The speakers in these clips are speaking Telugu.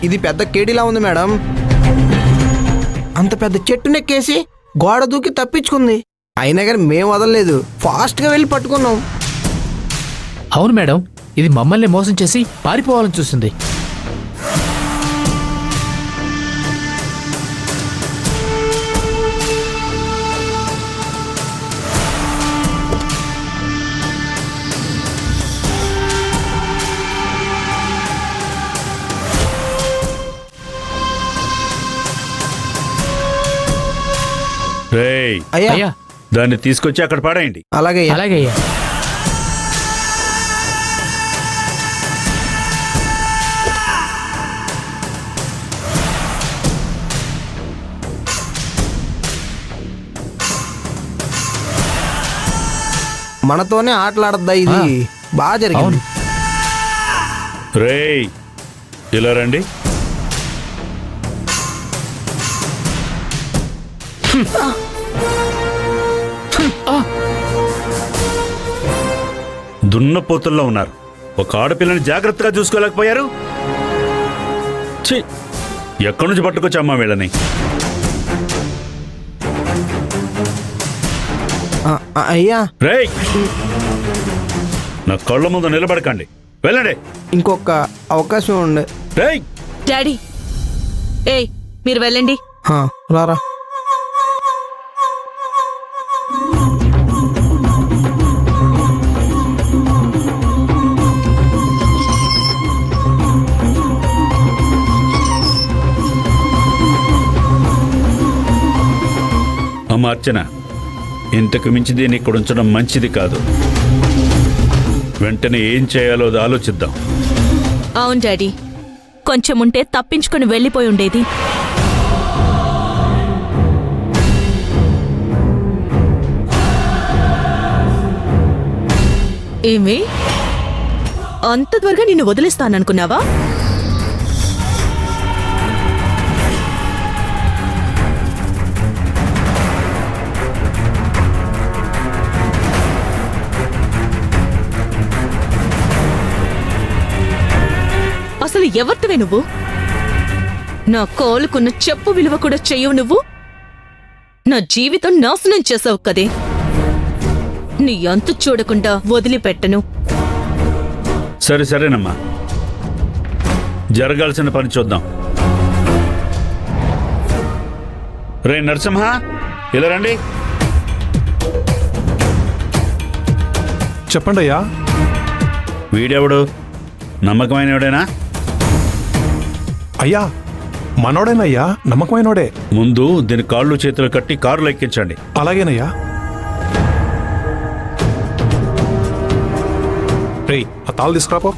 ఇది పెద్ద కేడిలా ఉంది మేడం. అంత పెద్ద చెట్టు నెక్కేసి గోడ దూకి తప్పించుకుంది. అయినా కానీ మేము వదలలేదు, ఫాస్ట్గా వెళ్ళి పట్టుకున్నాం. అవును మేడం, ఇది మమ్మల్ని మోసం చేసి పారిపోవాలని చూసింది. రేయ్, అయ్యా అయ్యా దాన్ని తీసుకొచ్చి అక్కడ పడేయండి. అలాగే అయ్యా. అలాగే అయ్యా. మనతోనే ఆటలాడద్దా, ఇది బాగా జరిగింది. రేయ్, ఇలా రండి. దున్నపోతుల్లో ఉన్నారు. ఒక ఆడపిల్లని జాగ్రత్తగా చూసుకోలేకపోయారు. ఛీ, ఎక్కడి నుంచి పట్టుకొచ్చమ్మా వీళ్ళని? అయ్యా రేయ్, నా కళ్ళ ముందు నిలబడకండి, వెళ్ళండి. ఇంకొక అవకాశం ఉండే. రేయ్, డాడీ, ఏయ్ మీరు వెళ్ళండి. రారా. అమ్మ అర్చన, ఇంతకు మించి దీన్ని ఇక్కడ ఉంచడం మంచిది కాదు. వెంటనే ఏం చేయాలో ఆలోచిద్దాం. అవును డాడీ, కొంచెం ఉంటే తప్పించుకుని వెళ్ళిపోయి ఉండేది. ఏమి అంత త్వరగా నిన్ను వదిలేస్తాననుకున్నావా? అసలు ఎవరితవే నువ్వు? నా కాలుకున్న చెప్పు విలువ కూడా చెయ్యవు నువ్వు. నా జీవితం నాశనం చేసావు కదే. నీ అంతు చూడకుండా వదిలిపెట్టను. సరే సరేనమ్మా, జరగాల్సిన పని చూద్దాం. రే నరసింహ, ఇలా రండి. చెప్పండి అయ్యా. వీడెవడు? నమ్మకమైనవాడేనా? అయ్యా మనోడేనయ్యా, నమ్మకమైనోడే. ముందు దీని కాళ్ళు చేతులు కట్టి కారులో ఎక్కించండి. అలాగేనయ్యా. రేయ్, ఆ తాళ్ళు తీసుకురాపో.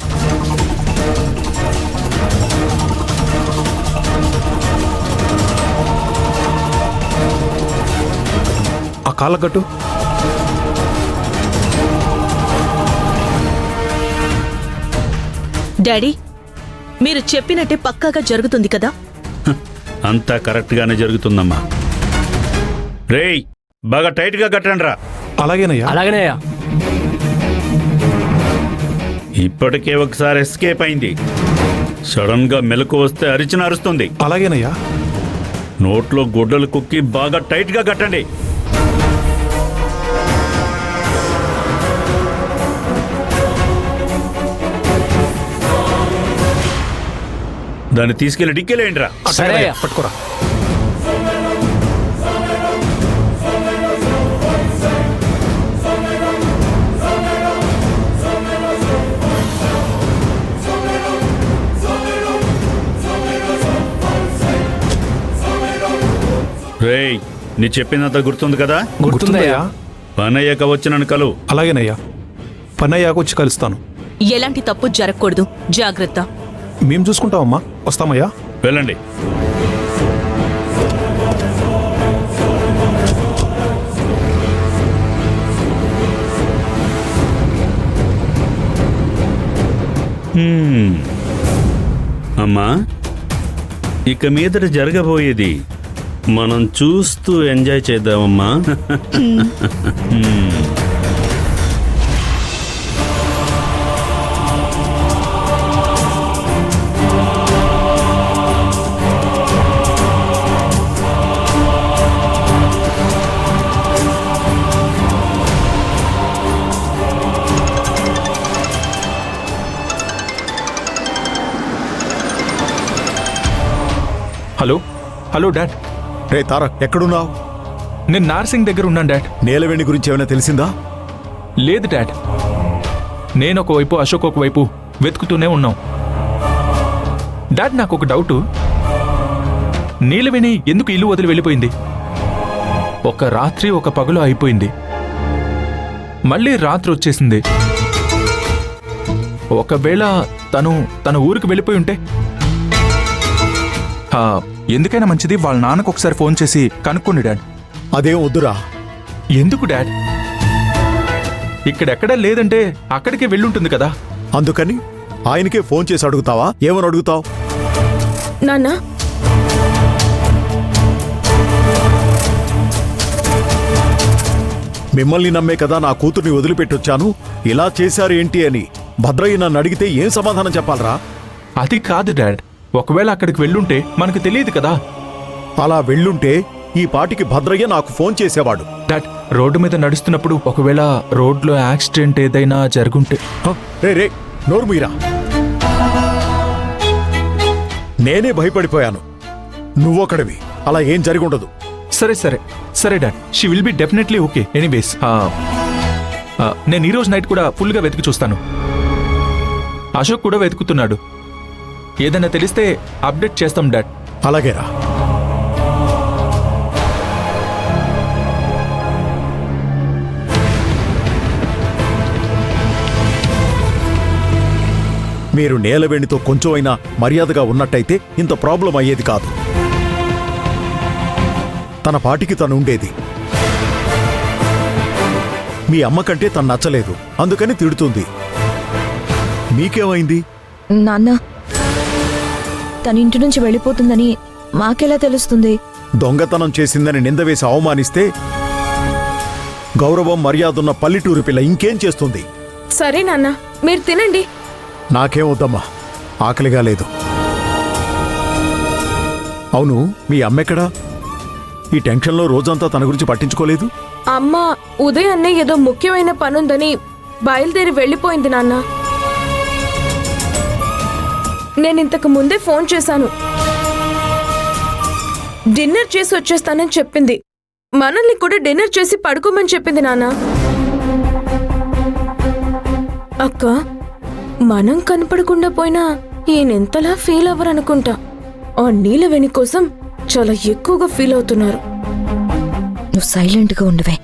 ఆ కాళ్ళ కట్టు. డాడీ, మీరు చెప్పినట్టే పక్కాగా జరుగుతుంది కదా? అంతా కరెక్ట్గానే జరుగుతుందమ్మా. రేయ్, బాగా టైట్గా కట్టండి రా. అలాగేనయ్యా. అలాగేనయ్యా. ఇప్పటికే ఒకసారి ఎస్కేప్ అయింది. సడన్ గా మెలకు వస్తే అరిచిన అరుస్తుంది. అలాగేనయ్యా. నోట్లో గుడ్డలు కుక్కి బాగా టైట్ గా కట్టండి. దాన్ని తీసుకెళ్లి డిక్కేలేండి రా. సరే అయ్యా. పట్టుకోరా. రేయ్, నీ చెప్పిందంతా గుర్తుంది కదా? గుర్తుందయ్యా. పనయ్యాక వచ్చి నన్ను కలువు. అలాగేనయ్యా, పని అయ్యాక వచ్చి కలుస్తాను. ఎలాంటి తప్పు జరగకూడదు, జాగ్రత్త. మేము చూసుకుంటామమ్మా, వస్తామయ్యా. వెళ్ళండి. అమ్మా, ఇక మీదట జరగబోయేది మనం చూస్తూ ఎంజాయ్ చేద్దామమ్మా. హలో హలో డాడ్, రే తారక్ ఎక్కడున్నావు? నేను నార్సింగ్ దగ్గర ఉన్నాను డాడ్. నీలవేణి గురించి ఏమైనా తెలిసిందా? లేదు డాడ్, నేను ఒకవైపు అశోక్ ఒకవైపు వెతుకుతూనే ఉన్నాం. డాడ్ నాకు ఒక డౌటు, నీలవేణి ఎందుకు ఇల్లు వదిలి వెళ్ళిపోయింది? ఒక రాత్రి ఒక పగలు అయిపోయింది, మళ్ళీ రాత్రి వచ్చేసింది. ఒకవేళ తన ఊరికి వెళ్ళిపోయి ఉంటే? ఎందుకైనా మంచిది వాళ్ళ నాన్నకు ఒకసారి ఫోన్ చేసి కనుక్కోండి డాడ్. అదేం వద్దురా. ఎందుకు డాడ్? ఇక్కడెక్కడా లేదంటే అక్కడికే వెళ్ళుంటుంది కదా. అందుకని ఆయనకే ఫోన్ చేసి అడుగుతావా? ఏమని అడుగుతావు? నాన్న, మిమ్మల్ని నమ్మే కదా నా కూతుర్ని వదిలిపెట్టొచ్చాను. ఇలా చేశారు ఏంటి అని భద్రయ్య నన్ను అడిగితే ఏం సమాధానం చెప్పాలరా? అది కాదు డాడ్, ఒకవేళ అక్కడికి వెళ్ళుంటే మనకు తెలియదు కదా. అలా వెళ్ళుంటే ఈ పాటికి భద్రయ్య నాకు ఫోన్ చేసేవాడు. డాడ్, రోడ్డు మీద నడుస్తున్నప్పుడు ఒకవేళ రోడ్లో యాక్సిడెంట్ ఏదైనా జరుగుంటే? రే రే నోరు మీరా. నేనే భయపడిపోయాను, నువ్వొకడివి. అలా ఏం జరిగి ఉండదు. సరే సరే సరే dad, she will be definitely okay. Anyways నేను ఈరోజు నైట్ కూడా ఫుల్గా వెతికి చూస్తాను. అశోక్ కూడా వెతుకుతున్నాడు. ఏదైనా తెలిస్తే అప్డేట్ చేస్తాం డాడ్. అలాగేరా. మీరు నేలవేణితో కొంచెమైనా మర్యాదగా ఉన్నట్టయితే ఇంత ప్రాబ్లం అయ్యేది కాదు. తన పాటికి తను ఉండేది. మీ అమ్మ కంటే తను నచ్చలేదు, అందుకని తిడుతుంది. మీకేమైంది? నాన్న, తన ఇంటి నుంచి వెళ్ళిపోతుందని మాకెలా తెలుస్తుంది? దొంగతనం చేసిందని నిందవేసి అవమానిస్తే గౌరవం మర్యాదున్న పల్లెటూరు పిల్ల ఇంకేం చేస్తుంది? సరే నాన్న, మీరు తినండి. నాకేం వద్దమ్మా, ఆకలిగా లేదు. అవును, మీ అమ్మెక్కడా? ఈ టెన్షన్లో రోజంతా తన గురించి పట్టించుకోలేదు. అమ్మ ఉదయాన్నే ఏదో ముఖ్యమైన పనుందని బయలుదేరి వెళ్ళిపోయింది నాన్న. నేను ఇంతకు ముందే ఫోన్ చేశాను. డిన్నర్ చేసి వచ్చేస్తానని చెప్పింది. మనల్ని కూడా డిన్నర్ చేసి పడుకోమని చెప్పింది నాన్న. అక్క, మనం కనపడకుండా పోయినా ఈయనెంతలా ఫీల్ అవ్వరనుకుంటా. ఆ నీలవేణి కోసం చాలా ఎక్కువగా ఫీల్ అవుతున్నారు. నువ్వు సైలెంట్గా ఉండవే.